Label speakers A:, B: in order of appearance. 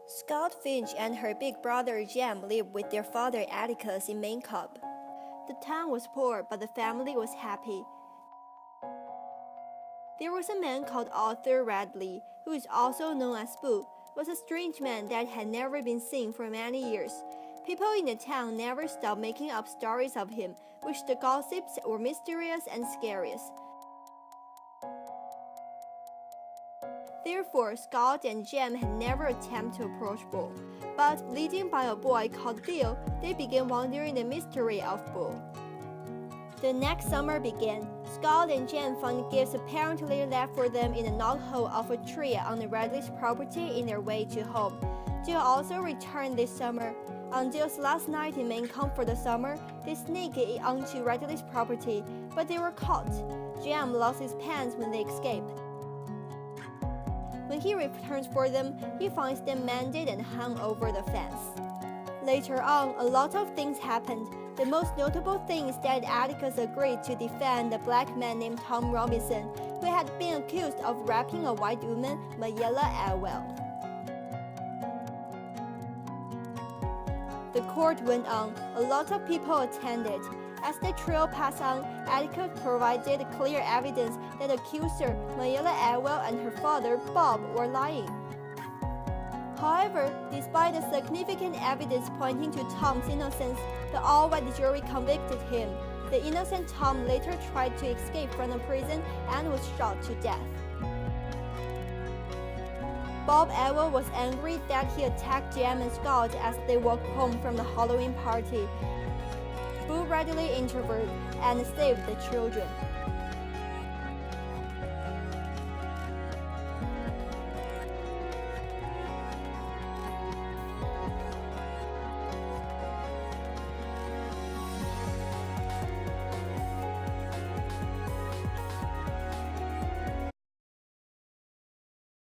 A: Scott Finch and her big brother Jem lived with their father Atticus in Main Cub. The town was poor, but the family was happy. There was a man called Arthur Radley, who is also known as Boo, was a strange man that had never been seen for many years. People in the town never stopped making up stories of him, which the gossips were mysterious and scariest. Therefore, Scott and Jem had never attempted to approach Bull, but leading by a boy called Bill, they began wondering the mystery of Bull. The next summer began. Scott and Jem found gifts apparently left for them in the knothole of a tree on the Radley's property in their way to home. Jill also returned this summer. On Jill's last night in Mancomb for the summer, they sneaked onto Radley's property, but they were caught. Jem lost his pants when they escaped. When he returns for them, he finds them mended and hung over the fence. Later on, a lot of things happened. The most notable thing is that Atticus agreed to defend a black man named Tom Robinson, who had been accused of raping a white woman, Mayella Atwell. The court went on. A lot of people attended. As the trial passed on, Atticus provided clear evidence that the accuser, Mayella Atwell, and her father, Bob, were lying. However, despite the significant evidence pointing to Tom's innocence, the all-white jury convicted him. The innocent Tom later tried to escape from the prison and was shot to death. Bob Atwell was angry that he attacked Jem and Scott as they walked home from the Halloween party. Boo readily intervened and saved the children.